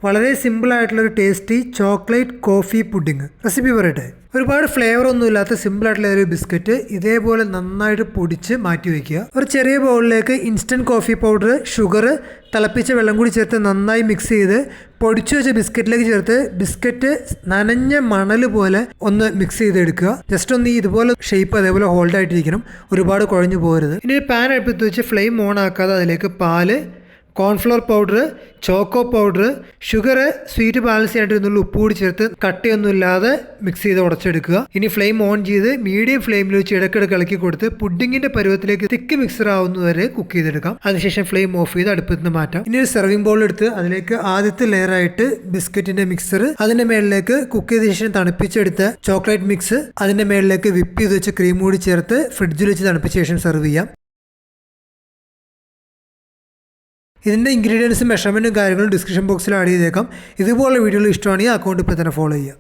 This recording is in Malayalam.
വളരെ സിമ്പിൾ ആയിട്ടുള്ളൊരു tasty chocolate coffee pudding recipe പറയട്ടെ. ഒരുപാട് ഫ്ലേവർ ഒന്നും ഇല്ലാത്ത സിമ്പിൾ ആയിട്ടുള്ള ഒരു ബിസ്ക്കറ്റ് ഇതേപോലെ നന്നായിട്ട് പൊടിച്ച് മാറ്റി വയ്ക്കുക. ഒരു ചെറിയ ബൗളിലേക്ക് ഇൻസ്റ്റന്റ് കോഫി പൗഡർ, ഷുഗർ, തിളപ്പിച്ച വെള്ളം കൂടി ചേർത്ത് നന്നായി മിക്സ് ചെയ്ത് പൊടിച്ചു വെച്ച ബിസ്ക്കറ്റിലേക്ക് ചേർത്ത് ബിസ്ക്കറ്റ് നനഞ്ഞ മണൽ പോലെ ഒന്ന് മിക്സ് ചെയ്തെടുക്കുക. ജസ്റ്റ് ഒന്ന് ഇതുപോലെ ഷേപ്പ് അതേപോലെ ഹോൾഡ് ആയിട്ടിരിക്കണം, ഒരുപാട് കുഴഞ്ഞു പോകരുത്. ഇനി ഒരു പാൻ അടുപ്പത്ത് വെച്ച് ഫ്ലെയിം ഓൺ ആക്കാതെ അതിലേക്ക് പാല്, cornflour powder, choco powder, sugar, sweet balance ചെയ്യാനായിട്ട് ഉപ്പ് കൂടി ചേർത്ത് കട്ടയൊന്നും ഇല്ലാതെ മിക്സ് ചെയ്ത് ഉടച്ചെടുക്കുക. ഇനി ഫ്ലെയിം ഓൺ ചെയ്ത് മീഡിയം ഫ്ലെയിമിൽ വെച്ച് ഇടയ്ക്കിടയ്ക്ക് ഇളക്കി കൊടുത്ത് പുഡിങ്ങിന്റെ പരുവത്തിലേക്ക് തിക്ക് മിക്സർ ആവുന്നവരെ കുക്ക് ചെയ്തെടുക്കാം. അതിനുശേഷം ഫ്ലെയിം ഓഫ് ചെയ്ത് അടുപ്പത്ത് നിന്ന് മാറ്റാം. ഇനി ഒരു സെർവിംഗ് ബൗൾ എടുത്ത് അതിലേക്ക് ആദ്യത്തെ ലെയർ ആയിട്ട് ബിസ്ക്കറ്റിന്റെ മിക്സർ, അതിന്റെ മേളിലേക്ക് കുക്ക് ചെയ്ത ശേഷം തണുപ്പിച്ചെടുത്ത ചോക്ലേറ്റ് മിക്സ്, അതിന്റെ മേളിലേക്ക് വിപ്പ് ചെയ്ത് വെച്ച് ക്രീം കൂടി ചേർത്ത് ഫ്രിഡ്ജിൽ വെച്ച് തണുപ്പിച്ച ശേഷം സെർവ് ചെയ്യാം. ഇതിൻ്റെ ഇൻഗ്രീഡിയൻസും മെഷർമെൻറ്റും കാര്യങ്ങളും ഡിസ്ക്രിപ്ഷൻ ബോക്സിൽ ആഡ് ചെയ്തേക്കാം. ഇതുപോലുള്ള വീഡിയോകൾ ഇഷ്ടമാണെങ്കിൽ അക്കൗണ്ട് ഇപ്പോൾ തന്നെ ഫോളോ ചെയ്യുക.